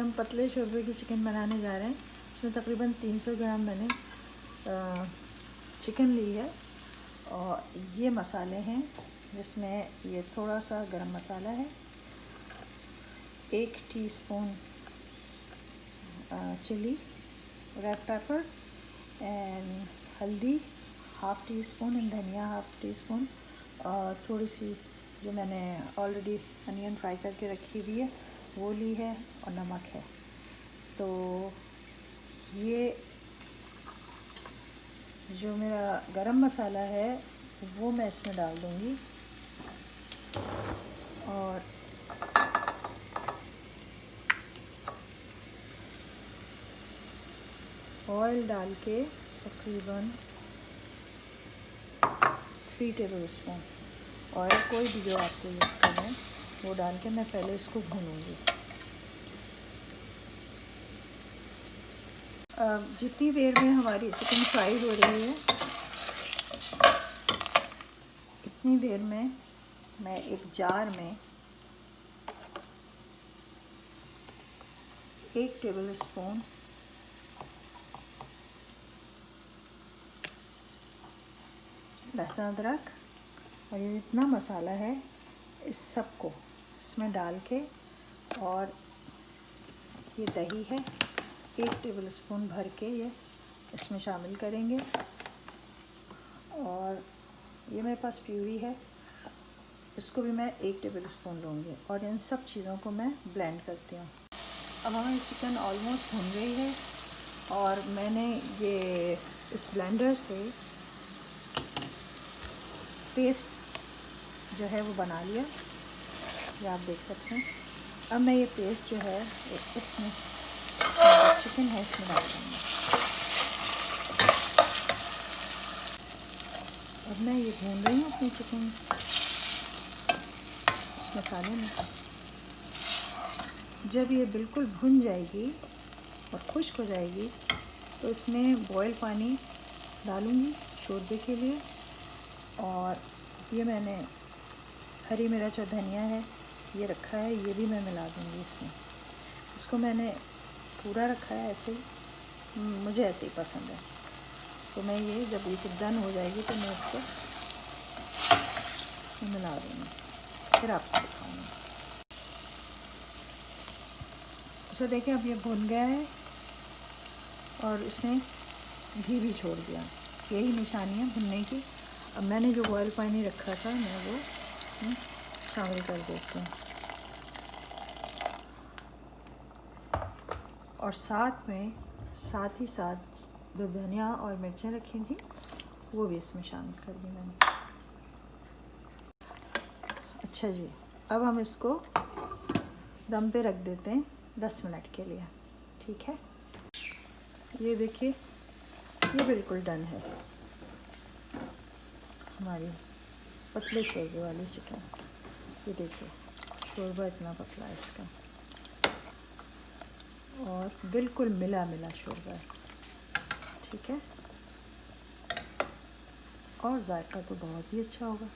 हम पतले शोरबे की चिकन बनाने जा रहे हैं। इसमें तकरीबन 300 ग्राम मैंने चिकन ली है और ये मसाले हैं, जिसमें ये थोड़ा सा गरम मसाला है, 1 teaspoon chilli red pepper and हल्दी 1/2 टीस्पून एंड धनिया 1/2 टीस्पून और थोड़ी सी जो मैंने ऑलरेडी अनियन फ्राई करके रखी हुई है वो ली है और नमक है। तो ये जो मेरा गरम मसाला है वो मैं इसमें डाल दूँगी और ऑयल डाल के तकरीबन 3 टेबल स्पून ऑयल, कोई भी जो आपको यूज़ करें वो डाल के मैं पहले इसको भूनूंगी। जितनी देर में हमारी चिकन फ्राई हो रही है इतनी देर में मैं एक जार में 1 टेबल स्पून लहसुन अदरक और ये जितना मसाला है इस सब को इसमें डाल के, और ये दही है 1 टेबल स्पून भर के ये इसमें शामिल करेंगे और ये मेरे पास प्यूरी है, इसको भी मैं 1 टेबल स्पून लूँगी और इन सब चीज़ों को मैं ब्लेंड करती हूँ। अब हमारी चिकन ऑलमोस्ट भुन गई है और मैंने ये इस ब्लेंडर से पेस्ट जो है वो बना लिया, ये आप देख सकते हैं। अब मैं ये पेस्ट जो है इसमें चिकन है इसमें डाल दूँगी। अब मैं ये भून रही हूँ अपनी चिकन इस मसाले में। जब ये बिल्कुल भुन जाएगी और खुश्क हो जाएगी तो इसमें बॉयल पानी डालूँगी शोरबे के लिए, और ये मैंने हरी मिर्च और धनिया है ये रखा है, ये भी मैं मिला दूँगी इसमें। इसको मैंने पूरा रखा है ऐसे ही, मुझे ऐसे ही पसंद है। तो मैं ये जब ये डन हो जाएगी तो मैं इसको इसमें मिला दूँगी, फिर आपको दिखाऊँगी। तो देखिए अब ये भुन गया है और इसने घी भी छोड़ दिया, यही निशानी है भुनने की। अब मैंने जो बॉयल पानी रखा था मैं वो शामिल कर देती हूँ और साथ ही साथ जो धनिया और मिर्चें रखी थी वो भी इसमें शामिल कर दी मैंने। अच्छा जी, अब हम इसको दम पे रख देते हैं 10 मिनट के लिए, ठीक है। ये देखिए ये बिल्कुल डन है हमारी पतले शोरबे वाली चिकन। ये देखिए शोरबा इतना पतला है इसका और बिल्कुल मिला मिला शोरबा है, ठीक है। और जायका तो बहुत ही अच्छा होगा।